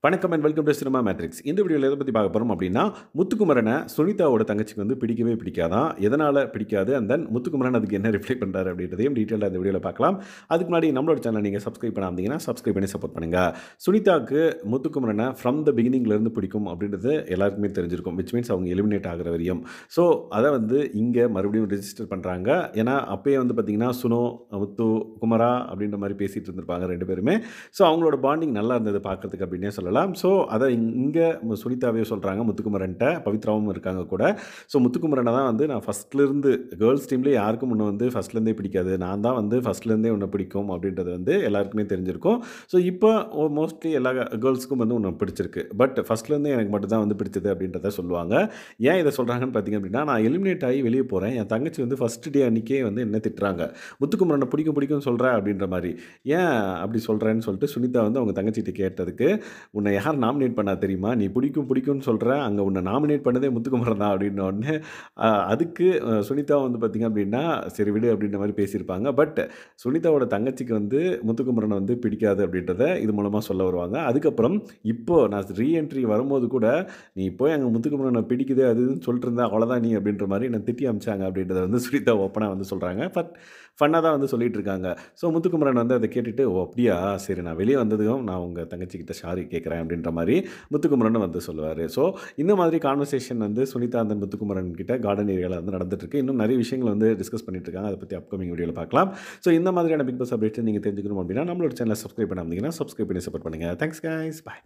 வணக்கம் and welcome to cinema matrix. இந்த வீடியோல எத பத்தி பார்க்க போறோம் அப்டின்னா, முத்துக்குமரன சுனிதாவோட தங்கச்சிக்கு வந்து பிடிக்கவே பிடிக்காதாம். எதனால பிடிக்காது? அண்ட் தென் முத்துக்குமரன் அதுக்கு என்ன ரிப்ளை பண்றாரு அப்டின்றதையும் டீட்டெயிலா இந்த வீடியோல பார்க்கலாம். அதுக்கு முன்னாடி நம்மளோட சேனல நீங்க சப்ஸ்கிரைப் பண்ணாம இருந்தீங்கன்னா, சப்ஸ்கிரைப் பண்ணி சப்போர்ட் பண்ணுங்க. சுனிதாக்கு முத்துக்குமரன ஃப்ரம் த பிகினிங்ல இருந்து பிடிக்கும் அப்டின்றது எல்லாருக்குமே தெரிஞ்சிருக்கும். விச் மீன்ஸ் அவங்க எலிமினேட் ஆகுற வரையும். ஸோ அத வந்து இங்க மறுபடியும் ரிஜிஸ்டர் பண்றாங்க. ஏன்னா, அப்பயே வந்து பார்த்தீங்கன்னா, சுனோ, முத்து, குமரா அப்டின்ற மாரி பேசிட்டு இருந்திருப்பாங்க 2 பேருமே. ஸோ அவங்களோட பாண்டிங் நல்லா இருந்தது பார்க்கறதுக்கு அப்டின்னே சொல்லலாம். ஸோ அத இங்க சுனிதாவே சொல்றாங்க முத்துக்குமரன்ட்ட. பவித்ராவும் இருக்காங்க கூட. ஸோ முத்துக்குமரன தான் வந்து நான் ஃபர்ஸ்ட்லருந்து கேர்ல்ஸ் டீம்ல யாருக்கும் உன்ன வந்து ஃபர்ஸ்ட்லேருந்தே பிடிக்காது. நான் தான் வந்து ஃபர்ஸ்ட்லேருந்தே உன்ன பிடிக்கும் அப்டின்றது வந்து எல்லாருக்குமே தெரிஞ்சிருக்கும். ஸோ இப்போ மோஸ்ட்லி எல்லா கேர்ல்ஸ்க்கும் வந்து உன்ன பிடிச்சிருக்கு. பட் ஃபர்ஸ்ட்லேருந்தே எனக்கு மட்டும் தான் வந்து பிடிச்சது அப்டின்றத சொல்லுவாங்க. ஏன் இத சொல்றாங்கன்னு பார்த்தீங்க அப்டின்னா, நான் எலிமினேட் ஆகி வெளிய போறேன். என் தங்கச்சி வந்து ஃபர்ஸ்ட் டே அன்னைக்கே வந்து என்ன திட்டுறாங்க. முத்துக்குமரன பிடிக்கும் பிடிக்கும்னு சொல்ற அப்டின்ற மாரி. ஏன் அப்டி சொல்றேன்னு சொல்லிட்டு சுனிதா வந்து அவங்க தங்கச்சிட்ட கேட்டதுக்கு, "உன்ன யார் நாமினேட் பண்ணா தெரியுமா? நீ பிடிக்கும் பிடிக்கும்னு சொல்ற. அங்க உன்ன நாமினேட் பண்ணதே முத்துக்குமரன் தான்" அப்டின்ன உடனே, அதுக்கு சுனிதா வந்து பார்த்தீங்க அப்டின்னா, "சரி விடு" அப்டின்ற மாரி பேசியிருப்பாங்க. பட் சுனிதாவோட தங்கச்சிக்கு வந்து முத்துக்குமரன வந்து பிடிக்காது அப்டின்றத இது மூலமா சொல்ல வருவாங்க. அதுக்கப்புறம் இப்போ நான் ரீஎன்ட்ரி வரும்போது கூட, "நீ போய் அங்க முத்துக்குமரன பிடிக்குது அது இதுன்னு சொல்லிட்டு இருந்த அவ்வளோதான் நீ" அப்டின்ற மாரி என்ன திட்டி அனுப்பிச்சாங்க அப்டின்றத வந்து சுனிதா ஓப்பனா வந்து சொல்றாங்க. ஃபன்னா தான் வந்து சொல்லிட்டு இருக்காங்க. ஸோ முத்துக்குமரன் வந்து அத கேட்டுட்டு, "ஓ! அப்படியா? சரி நான் வெளிய வந்ததும் நான் உங்க தங்கச்சிகிட்ட சாரி கேட்கிறேன்" அப்படின்ற மாரி முத்துக்குமரனும் வந்து சொல்லுவாரு. ஸோ இந்த மாதிரி கான்வர்சேஷன் வந்து சுனிதா அண்ட் முத்துக்குமரன் கிட்ட கார்டன் ஏரியால வந்து நடந்துட்டு இருக்கு. இன்னும் நெறைய விஷயங்கள் வந்து டிஸ்கஸ் பண்ணிட்டு இருக்காங்க. அத பத்தி அப்கமிங் வீடியோல பார்க்கலாம். ஸோ இந்த மாதிரியான பிக் பாஸ் அப்டேட்ஸ் நீங்க தெரிஞ்சுக்கணும் அப்படின்னா, நம்மளோட சேனல சப்ஸ்கிரைப் பண்ணாம இருந்தீங்கன்னா, சப்ஸ்கிரைப் பண்ணி சப்போர்ட் பண்ணுங்க. Thanks guys. பாய்.